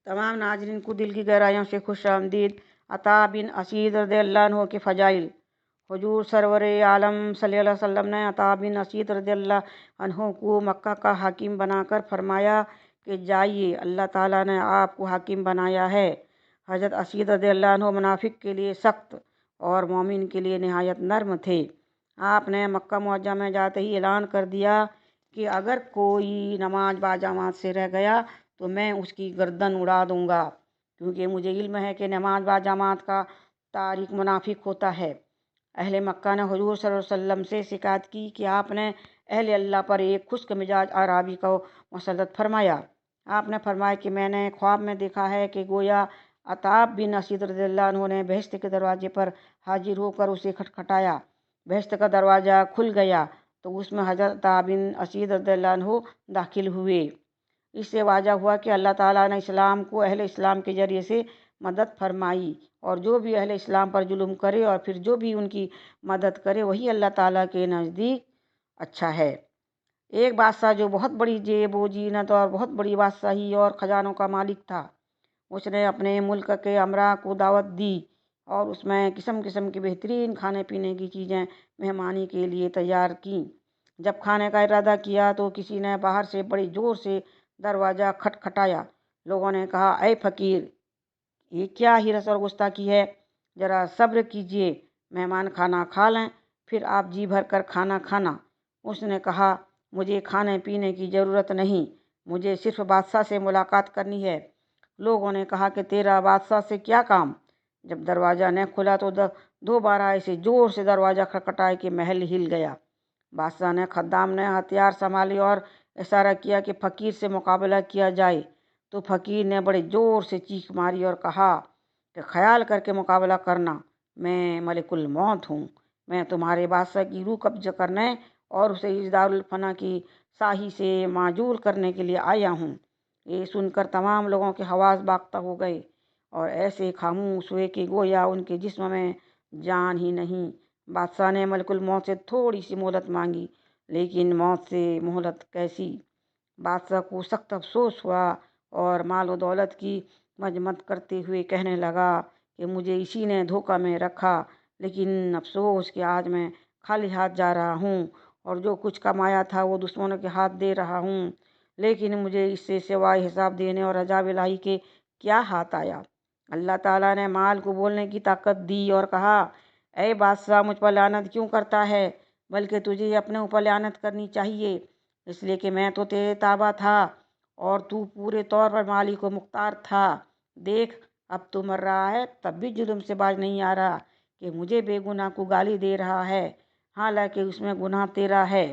तमाम नाजरीन को दिल की गहराइयों से खुश आमदीद। अता बिन असीद रज़ियल्लाहु अन्हु के फ़जाइल। हुजूर सरवर आलम सल्लल्लाहु अलैहि वसल्लम ने अता बिन असीद रज़ियल्लाहु अन्हु को मक्का का हाकिम बनाकर फरमाया कि जाइए, अल्लाह ताला ने आपको हाकिम बनाया है। हज़रत असीद रज़ियल्लाहु अन्हु मुनाफिक के लिए सख्त और मोमिन के लिए नहायत नर्म थे। आपने मक्का मुअज्जम में जाते ही ऐलान कर दिया कि अगर कोई नमाज बाजमात से रह गया तो मैं उसकी गर्दन उड़ा दूंगा, क्योंकि मुझे इल्म है कि नमाज बाजमात का तारिक मुनाफिक होता है। अहले मक्का ने हुजूर सल्लल्लाहु अलैहि वसल्लम से शिकायत की कि आपने अहले अल्लाह पर एक खुश्क मिजाज अराबी को मुसल्लत फरमाया। आपने फरमाया कि मैंने ख्वाब में देखा है कि गोया अताब बिन असीद रज़ियल्लाहु अन्हु ने बहिश्त के दरवाजे पर हाजिर होकर उसे खटखटाया। बहिश्त का दरवाज़ा खुल गया तो उसमें हज़रत अताब बिन असीद रज़ियल्लाहु अन्हु दाखिल हुए। इससे वाज़ह हुआ कि अल्लाह ताला ने इस्लाम को अहले इस्लाम के ज़रिए से मदद फरमाई, और जो भी अहले इस्लाम पर जुल्म करे और फिर जो भी उनकी मदद करे वही अल्लाह ताला के नज़दीक अच्छा है। एक बादशाह जो बहुत बड़ी जेब व जीनत और बहुत बड़ी बादशाही और ख़जानों का मालिक था, उसने अपने मुल्क के अमरा को दावत दी और उसमें किस्म किस्म की बेहतरीन खाने पीने की चीज़ें मेहमानी के लिए तैयार की। जब खाने का इरादा किया तो किसी ने बाहर से बड़ी ज़ोर से दरवाज़ा खटखटाया। लोगों ने कहा, ऐ फ़कीर, ये क्या हिरस और गुस्ताखी है? ज़रा सब्र कीजिए, मेहमान खाना खा लें, फिर आप जी भर कर खाना खाना। उसने कहा, मुझे खाने पीने की ज़रूरत नहीं, मुझे सिर्फ बादशाह से मुलाकात करनी है। लोगों ने कहा कि तेरा बादशाह से क्या काम? जब दरवाज़ा न खुला तो दोबारा ऐसे ज़ोर से दरवाज़ा खटखटाए कि महल हिल गया। बादशाह ने खद्दाम ने हथियार संभाले और इशारा किया कि फ़कीर से मुकाबला किया जाए। तो फ़कीर ने बड़े ज़ोर से चीख मारी और कहा कि ख्याल करके मुकाबला करना, मैं मलिकुल मौत हूँ। मैं तुम्हारे बादशाह की रूह कब्ज़ करने और उसे इस दारुल फना की शाही से माजूल करने के लिए आया हूँ। ये सुनकर तमाम लोगों के हवास बाख्ता हो गए और ऐसे खामोश हुए कि गोया उनके जिस्म में जान ही नहीं। बादशाह ने मलिकुल मौत से थोड़ी सी मोहलत मांगी, लेकिन मौत से मोहलत कैसी? बादशाह को सख्त अफसोस हुआ और माल व दौलत की मजमत करते हुए कहने लगा कि मुझे इसी ने धोखा में रखा, लेकिन अफसोस कि आज मैं खाली हाथ जा रहा हूँ और जो कुछ कमाया था वो दुश्मनों के हाथ दे रहा हूँ, लेकिन मुझे इससे सिवाय हिसाब देने और अजाब इलाही के क्या हाथ आया। अल्लाह ताला ने माल को बोलने की ताकत दी और कहा, ऐ बादशाह, मुझ पर लानत क्यों करता है? बल्कि तुझे अपने ऊपर लानत करनी चाहिए, इसलिए कि मैं तो तेरे ताबा था और तू पूरे तौर पर मालिक व मुख्तार था। देख, अब तू मर रहा है तब भी जुल्म से बाज नहीं आ रहा कि मुझे बेगुनाह को गाली दे रहा है, हालांकि उसमें गुनाह तेरा है।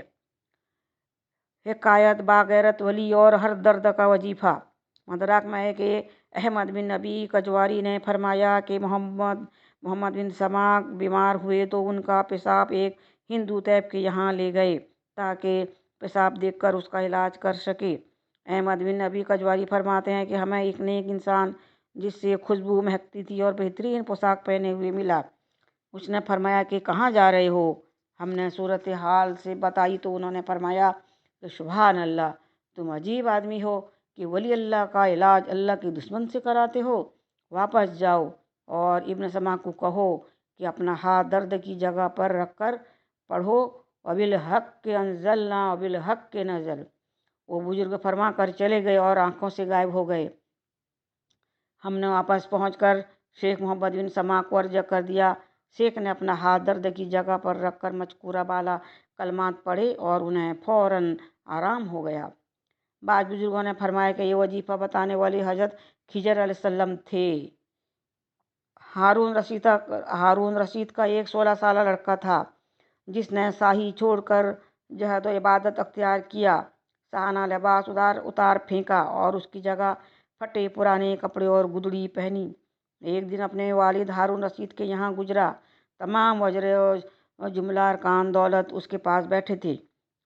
हिकायत बागैरत वली और हर दर्द का वजीफ़ा। मदराक में है कि अहमद बिन नबी कजवारी ने फरमाया कि मोहम्मद बिन समाक बीमार हुए तो उनका पेशाब एक हिंदू तैब के यहाँ ले गए ताकि पेशाब देखकर उसका इलाज कर सके। अहमद बिन नबी कजवारी फरमाते हैं कि हमें एक नेक इंसान जिससे खुशबू महकती थी और बेहतरीन पोशाक पहने हुए मिला। उसने फरमाया कि कहाँ जा रहे हो? हमने सूरत हाल से बताई तो उन्होंने फरमाया कि सुभान अल्लाह, तुम अजीब आदमी हो कि वली अल्लाह का इलाज अल्लाह के दुश्मन से कराते हो। वापस जाओ और इब्न समा को कहो कि अपना हाथ दर्द की जगह पर रख कर पढ़ो, अबिल हक के अनजल ना अबिल हक के नजल। वो बुजुर्ग फरमा कर चले गए और आंखों से गायब हो गए। हमने वापस पहुंचकर शेख मोहम्मद बिन समा को अर्ज कर दिया। शेख ने अपना हाथ दर्द की जगह पर रखकर मजकूरा बाला कलमात पढ़े और उन्हें फौरन आराम हो गया। बाद बुजुर्गों ने फरमाया कि ये वजीफ़ा बताने वाले हज़रत खिजर अलैहिस्सलाम थे। हारून रशीद का एक 16 साल लड़का था जिसने शाही छोड़कर जहद व इबादत अख्तियार किया। शाहाना लिबास उतार फेंका और उसकी जगह फटे पुराने कपड़े और गुदड़ी पहनी। एक दिन अपने वालिद हारून रशीद के यहाँ गुजरा। तमाम वज़ीर और जुमला अरकान दौलत उसके पास बैठे थे।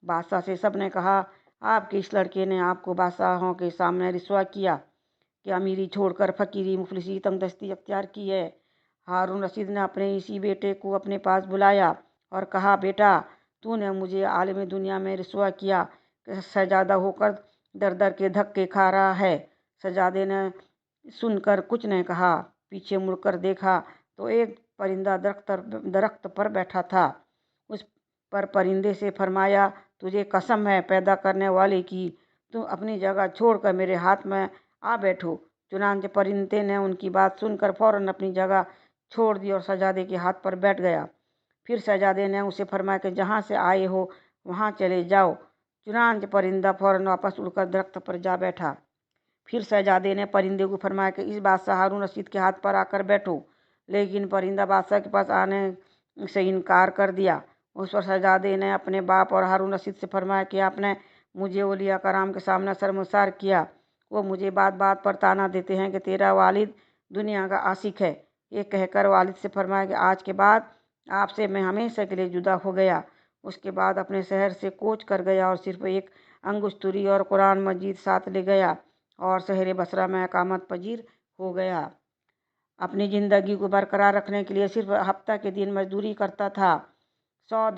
बादशाह से सब ने कहा, आपके इस लड़के ने आपको बादशाहों के सामने रिस्वा किया कि अमीरी छोड़कर फ़कीरी मुफलिसी तंगदस्ती अख्तियार की है। हारून रशीद ने अपने इसी बेटे को अपने पास बुलाया और कहा, बेटा, तूने मुझे आलम दुनिया में रिस्वा किया कि सजादा होकर दर दर के धक्के खा रहा है। सजादे ने सुन कर कुछ न कहा। पीछे मुड़कर देखा तो एक परिंदा दरख्त पर बैठा था। उस पर परिंदे से फरमाया, तुझे कसम है पैदा करने वाले की, तुम अपनी जगह छोड़कर मेरे हाथ में आ बैठो। चुनांचे परिंदे ने उनकी बात सुनकर फौरन अपनी जगह छोड़ दी और शहजादे के हाथ पर बैठ गया। फिर शहजादे ने उसे फरमाया कि जहाँ से आए हो वहाँ चले जाओ। चुनांचे परिंदा फौरन वापस उड़कर दरख्त पर जा बैठा। फिर शहजादे ने परिंदे को फरमाया कि इस बादशाह हारून रशीद के हाथ पर आकर बैठो, लेकिन परिंदा बादशाह के पास आने से इनकार कर दिया। उस पर शहजादे ने अपने बाप और हारून रशीद से फरमाया कि आपने मुझे औलिया कराम के सामने शर्मसार किया। वो मुझे बात बात पर ताना देते हैं कि तेरा वालिद दुनिया का आशिक है। ये कहकर वालिद से फरमाया कि आज के बाद आपसे मैं हमेशा के लिए जुदा हो गया। उसके बाद अपने शहर से कूच कर गया और सिर्फ एक अंगुस्तुरी और कुरान मजीद साथ ले गया और शहर बसरा में इकामत पजीर हो गया। अपनी ज़िंदगी को बरकरार रखने के लिए सिर्फ हफ्ता के दिन मजदूरी करता था। 100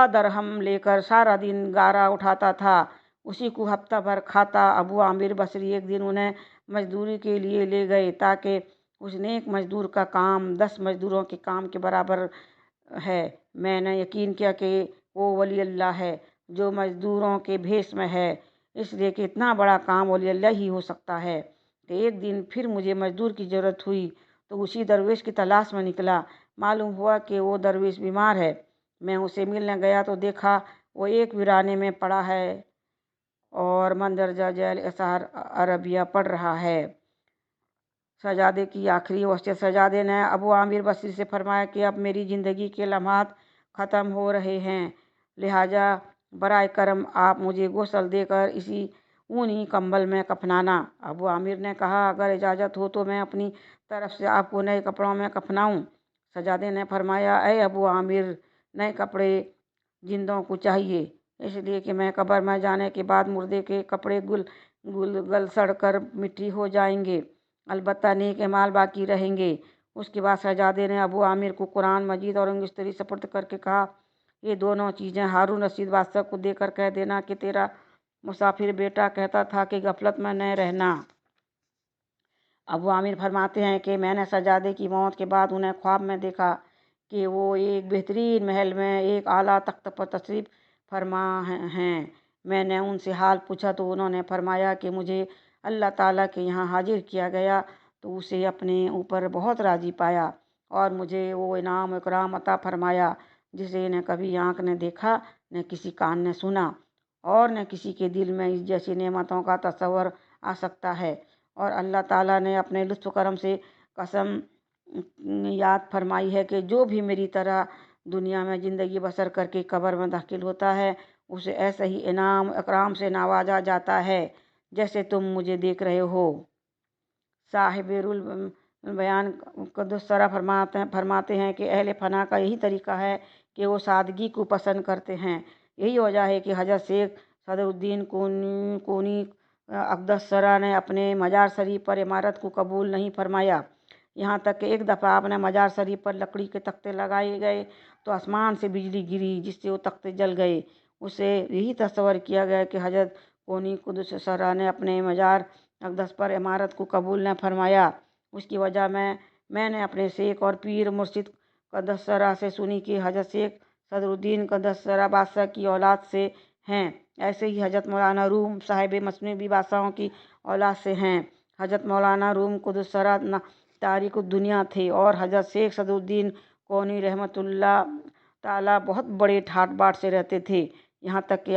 दरहम लेकर सारा दिन गारा उठाता था, उसी को हफ्ता भर खाता। अबू आमिर बसरी एक दिन उन्हें मजदूरी के लिए ले गए ताकि उस नेक मजदूर का काम 10 मजदूरों के काम के बराबर है। मैंने यकीन किया कि वो वली अल्लाह है जो मजदूरों के भेष में है, इसलिए कि इतना बड़ा काम वली अल्लाह ही हो सकता है। कि एक दिन फिर मुझे मजदूर की ज़रूरत हुई तो उसी दरवेश की तलाश में निकला। मालूम हुआ कि वो दरवेश बीमार है। मैं उसे मिलने गया तो देखा वो एक वीराने में पड़ा है और मंदरजा जैल एसार अरबिया पढ़ रहा है। शहजादे की आखिरी वसीयत। शहजादे ने अबू आमिर बसरी से फरमाया कि अब मेरी ज़िंदगी के लम्हात ख़त्म हो रहे हैं, लिहाजा बराए करम आप मुझे गुस्ल देकर इसी ऊनी कंबल में कफनाना। अबू आमिर ने कहा, अगर इजाज़त हो तो मैं अपनी तरफ से आपको नए कपड़ों में कफनाऊँ। शहजादे ने फरमाया, ए अबू आमिर, नए कपड़े जिंदों को चाहिए, इसलिए कि मैं कब्र में जाने के बाद मुर्दे के कपड़े गल सड़ कर मिट्टी हो जाएंगे, अलबत्ता नेक माल बाकी रहेंगे। उसके बाद शहजादे ने अबू आमिर को कुरान मजीद और अंगुस्तरी सपुर्द करके कहा, ये दोनों चीज़ें हारून रशीद बादशाह को देकर कह देना कि तेरा मुसाफिर बेटा कहता था कि गफलत में न रहना। अबू आमिर फरमाते हैं कि मैंने शहजादे की मौत के बाद उन्हें ख्वाब में देखा कि वो एक बेहतरीन महल में एक आला तख्त पर तशरीफ़ फरमा हैं। मैंने उनसे हाल पूछा तो उन्होंने फरमाया कि मुझे अल्लाह ताला के यहाँ हाजिर किया गया तो उसे अपने ऊपर बहुत राज़ी पाया और मुझे वो इनाम इकराम अता फरमाया जिसे न कभी आँख ने देखा, न किसी कान ने सुना और न किसी के दिल में इस जैसी नेमतों का तस्वर आ सकता है। और अल्लाह ताला ने अपने लुत्फ़ करम से कसम याद फरमाई है कि जो भी मेरी तरह दुनिया में ज़िंदगी बसर करके कब्र में दाखिल होता है उसे ऐसे ही इनाम इकराम से नवाजा जाता है जैसे तुम मुझे देख रहे हो। साहिबुल बयान क़ुद्दुस फरमाते हैं कि अहले फना का यही तरीक़ा है कि वो सादगी को पसंद करते हैं। यही वजह है कि हज़रत शेख सदरुद्दीन कोनी अक़दस सरा ने अपने मजार शरीफ पर इमारत को कबूल नहीं फरमाया। यहाँ तक कि एक दफ़ा आपने मजार शरीफ पर लकड़ी के तख्ते लगाए गए तो आसमान से बिजली गिरी जिससे वो तख्ते जल गए। उसे यही तस्वर किया गया कि हज़रत कोनी क़ुद्दुस सरा ने अपने मजार अक़दस पर इमारत को कबूल न फरमाया। उसकी वजह मैंने अपने शेख और पीर मुर्शिद क़ुद्दुस सरा से सुनी कि हज़रत शेख सदरुद्दीन क़ुद्दुस सरा बादशाह की औलाद से हैं। ऐसे ही हज़रत मौलाना रूम साहिब मसनवी बादशाहों की औलाद से हैं। हज़रत मौलाना रूम क़ुद्दुस सरा तारिक दुनिया थे और हज़रत शेख सदरुद्दीन कोनी रहमतुल्लाह ताला बहुत बड़े ठाट बाट से रहते थे। यहाँ तक कि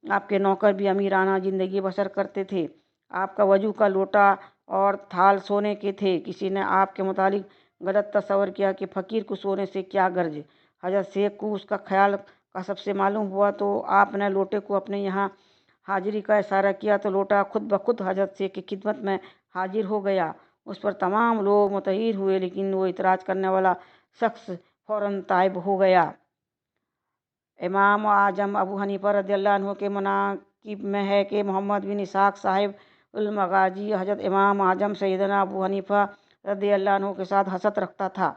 आपके नौकर भी अमीराना ज़िंदगी बसर करते थे। आपका वजू का लोटा और थाल सोने के थे। किसी ने आपके मुतालिक गलत तस्वर किया कि फ़कीर को सोने से क्या गर्ज। हज़रत शेख को उसका ख्याल का सबसे मालूम हुआ तो आपने लोटे को अपने यहाँ हाजिरी का इशारा किया तो लोटा खुद ब खुद हज़रत शेख की खिदमत में हाजिर हो गया। उस पर तमाम लोग मुतहिर हुए लेकिन वो इतराज़ करने वाला शख्स फ़ौरन ताइब हो गया। इमाम आज़म अबू हनीफ़ा रज़ियल्लाहु अन्हु के मनाक़िब में है कि मोहम्मद बिन इसहाक़ साहिब उल मगाज़ी हज़रत इमाम आज़म सैयदना अबू हनीफ़ा रज़ियल्लाहु अन्हु के साथ हसद रखता था।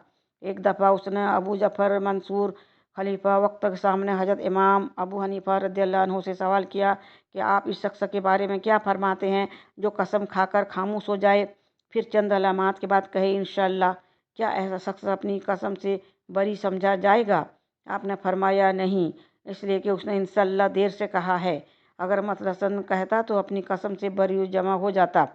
एक दफ़ा उसने अबू जफ़र मंसूर खलीफा वक्त के सामने हजरत इमाम अबू हनीफा रदियल्लाहु अन्हु से सवाल किया कि आप इस शख्स के बारे में क्या फरमाते हैं जो कसम खाकर खामोश हो जाए, फिर चंद अलामात के बाद कहे इंशाअल्लाह। क्या ऐसा शख्स अपनी कसम से बरी समझा जाएगा? आपने फरमाया नहीं, इसलिए कि उसने इंशाअल्लाह देर से कहा है। अगर मतलसन कहता तो अपनी कसम से बरी जमा हो जाता।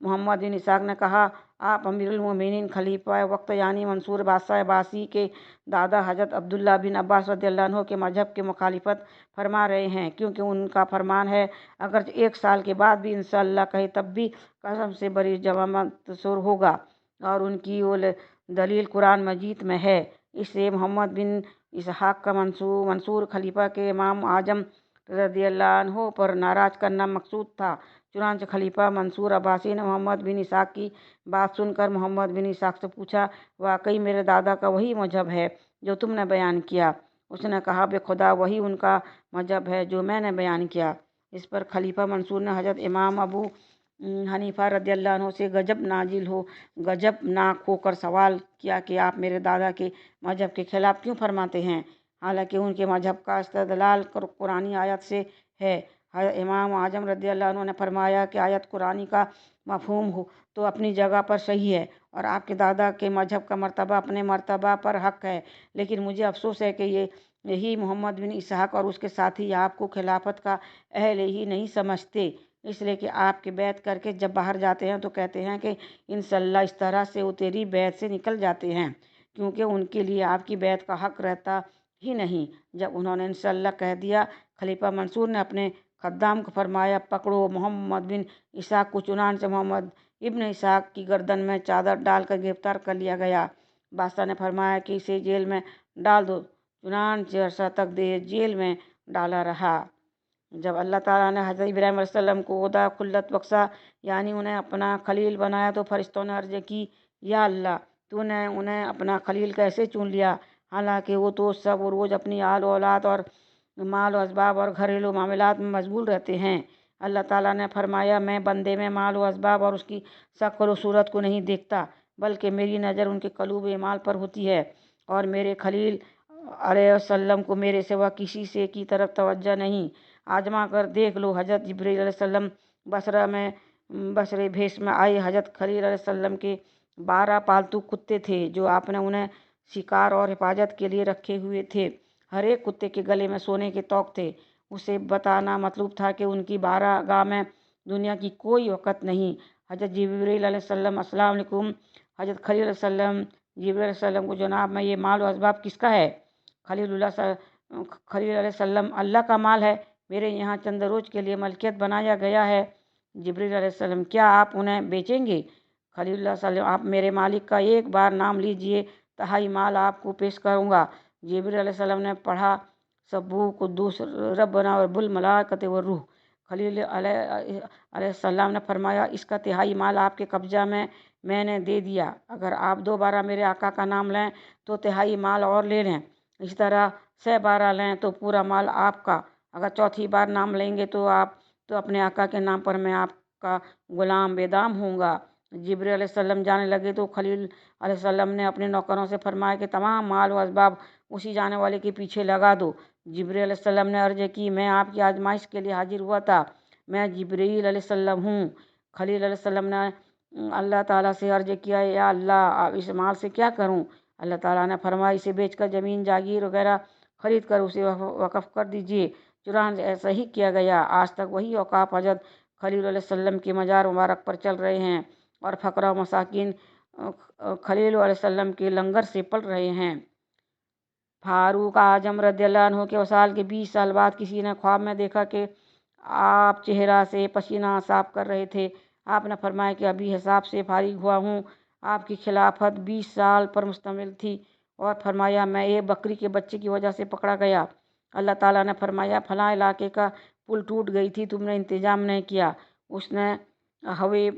मोहम्मद बिन इसाक ने कहा, आप अमीरुल मोमिनीन खलीफा वक्त यानी मंसूर बादशाह बासी के दादा हजरत अब्दुल्ला बिन अब्बास रदियल्लाहु अन्हु के मजहब के मुखालिफत फरमा रहे हैं, क्योंकि उनका फरमान है अगर 1 साल के बाद भी इंशाअल्लाह कहे तब भी कसम से बरी जमा मंसूर होगा, और उनकी वो दलील कुरान मजीद में है। इससे मोहम्मद बिन इसहाक का मंसूर खलीफा के इमाम आजम रदियल्लाहु अन्हु पर नाराज करना मकसूद था। चुनांचे खलीफा मंसूर अब्बासी ने मोहम्मद बिन इसाक की बात सुनकर मोहम्मद बिन इसाक से पूछा, वाकई मेरे दादा का वही मजहब है जो तुमने बयान किया? उसने कहा, बेखुदा वही उनका मजहब है जो मैंने बयान किया। इस पर खलीफा मंसूर ने हजरत इमाम अबू हनीफा रदियल्लाहु अन्हु से गजबनाक होकर सवाल किया कि आप मेरे दादा के मजहब के खिलाफ क्यों फरमाते हैं, हालांकि उनके मजहब का इस्तदलाल कुरानी आयत से है। इमाम आजम रदियल्लाहु अन्हु ने फरमाया कि आयत कुरानी का मफहूम हो तो अपनी जगह पर सही है, और आपके दादा के मजहब का मर्तबा अपने मर्तबा पर हक है, लेकिन मुझे अफसोस है कि यही मोहम्मद बिन इसहाक और उसके साथी आपको खिलाफत का अहल ही नहीं समझते, इसलिए कि आपके बैत करके जब बाहर जाते हैं तो कहते हैं कि इंशाअल्लाह इस तरह से वो तेरी बैत से निकल जाते हैं, क्योंकि उनके लिए आपकी बैत का हक रहता ही नहीं। जब उन्होंने इंशाअल्लाह कह दिया, खलीफा मंसूर ने अपने खद्दाम को फरमाया, पकड़ो मोहम्मद बिन इसहाक को। चुनांचे मोहम्मद इब्न इसहाक की गर्दन में चादर डालकर गिरफ्तार कर लिया गया। बादशाह ने फरमाया कि इसे जेल में डाल दो। चुनांचे अरसा तक जेल में डाला रहा। जब अल्लाह ताला ने हज़रत इब्राहीम अलैहिस्सलाम को ओहदा खुल्लत बख्शा, यानी उन्हें अपना खलील बनाया, तो फरिश्तों ने अर्ज की, या अल्लाह, तूने उन्हें अपना खलील कैसे चुन लिया, हालांकि वो तो सब रोज़ अपनी आल औलाद और माल व असबाब और घरेलू मामलात में मशगूल रहते हैं। अल्लाह ताला ने फरमाया, मैं बंदे में माल व असबाब और उसकी शक्ल व सूरत को नहीं देखता, बल्कि मेरी नज़र उनके क़ुलूब माल पर होती है, और मेरे खलील अलैहिस्सलाम को मेरे सिवा किसी से की तरफ तवज्जो नहीं। आजमा कर देख लो। हजरत जिब्रील अलैहिस्सलाम बसरे भेष में आए। हजरत खलील अलैहिस्सलाम के 12 पालतू कुत्ते थे जो आपने उन्हें शिकार और हिफाजत के लिए रखे हुए थे। हर एक कुत्ते के गले में सोने के तोक थे। उसे बताना मतलब था कि उनकी बारगाह में दुनिया की कोई वक़्त नहीं। हजरत जिब्रील अलैहिस्सलाम, अस्सलाम वालेकुम। हजरत खलील अलैहिस्सलाम जिब्रील अलैहिस्सलाम को, जनाब में ये माल व असबाब किसका है? खलील अलैहिस्सलाम, अल्लाह का माल है, मेरे यहाँ चंद रोज़ के लिए मलकियत बनाया गया है। जिब्रील अलैहिस्सलाम, क्या आप उन्हें बेचेंगे? खलील अलैहिस्सलाम, आप मेरे मालिक का एक बार नाम लीजिए, तिहाई माल आपको पेश करूँगा। जिब्रील अलैहिस्सलाम ने पढ़ा, सब्बू कुद्दूस रब्बना व रब्बुल मलाइकत व रूह। खलील अलैहिस्सलाम ने फरमाया, इसका तिहाई माल आपके कब्जा में मैंने दे दिया। अगर आप दोबारा मेरे आका का नाम लें तो तिहाई माल और ले लें, इसी तरह 6 बार लें तो पूरा माल आपका। अगर चौथी बार नाम लेंगे तो अपने आका के नाम पर मैं आपका गुलाम बेदाम होऊंगा। जिब्रील अलैहिस्सलाम जाने लगे तो खलील अलैहिस्सलाम ने अपने नौकरों से फरमाया कि तमाम माल व असबाब उसी जाने वाले के पीछे लगा दो। जिब्रील अलैहिस्सलाम ने अर्ज की, मैं आपकी आजमाइश के लिए हाजिर हुआ था, मैं जिब्रील अलैहिस्सलाम हूँ। खलील अलैहिस्सलाम ने अल्लाह ताला से अर्ज किया, या अल्लाह, इस माल से क्या करूँ? अल्लाह ताला ने फरमाया, इसे बेचकर ज़मीन जागीर वगैरह खरीद कर उसे वक़्फ़ कर दीजिए। चुनांचे ऐसा ही किया गया। आज तक वही औक़ाफ़ हजरत खलील अलैहिस्सलाम के मज़ार मुबारक पर चल रहे हैं, और फ़क़रा व मसाकीन खलील अलैहिस्सलाम के लंगर से पल रहे हैं। फारूक आजम रदियल्लाहु अन्हु के वसाल के 20 साल बाद किसी ने ख्वाब में देखा कि आप चेहरा से पसीना साफ कर रहे थे। आपने फरमाया कि अभी हिसाब से फारिग हुआ हूँ। आपकी खिलाफत 20 साल पर मुश्तमिल थी, और फरमाया, मैं एक बकरी के बच्चे की वजह से पकड़ा गया। अल्लाह ताला ने फरमाया, फलां इलाके का पुल टूट गई थी, तुमने इंतजाम नहीं किया। उसने हावे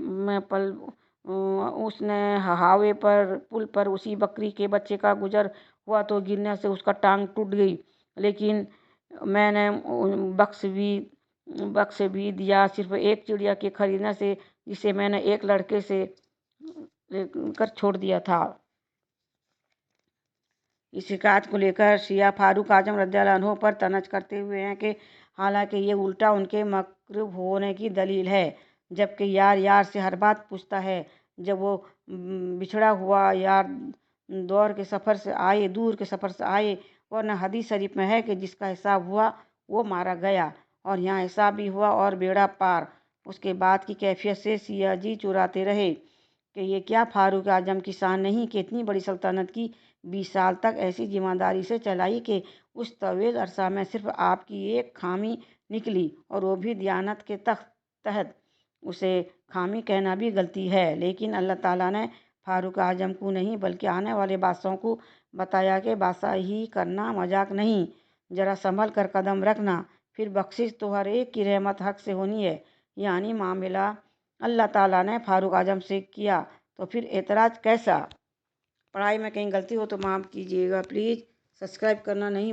पर पुल पर उसी बकरी के बच्चे का गुजर हुआ तो गिरने से उसका टांग टूट गई, लेकिन मैंने बख्श भी दिया सिर्फ एक चिड़िया के खरीदने से, जिसे मैंने एक लड़के से कर छोड़ दिया था। اس شکایت کو لے کر شیعہ فاروق اعظم رضی اللہ عنہ پر طنز کرتے ہوئے ہیں کہ حالانکہ یہ الٹا ان کے مقروب ہونے کی دلیل ہے، جبکہ یار یار سے ہر بات پوچھتا ہے۔ جب وہ بچھڑا ہوا یار دور کے سفر سے آئے، ورنہ حدیث شریف میں ہے کہ جس کا حساب ہوا وہ مارا گیا، اور یہاں حساب بھی ہوا اور بیڑا پار۔ اس کے بعد کی کیفیت سے شیعہ جی چراتے رہے کہ یہ کیا فاروق اعظم کی شان نہیں کہ اتنی بڑی سلطنت کی 20 سال تک ایسی ذمہ داری سے چلائی کہ اس طویل عرصہ میں صرف آپ کی ایک خامی نکلی، اور وہ بھی دیانت کے تحت۔ اسے خامی کہنا بھی غلطی ہے، لیکن اللہ تعالیٰ نے فاروق اعظم کو نہیں بلکہ آنے والے بادشاہوں کو بتایا کہ بادشاہی کرنا مذاق نہیں، ذرا سنبھل کر قدم رکھنا، پھر بخشش تو ہر ایک کی رحمت حق سے ہونی ہے۔ یعنی معاملہ اللہ تعالیٰ نے فاروق اعظم سے کیا تو پھر اعتراض کیسا؟ پڑھائی میں کہیں غلطی ہو تو معاف کیجیے گا پلیز، سبسکرائب کرنا نہیں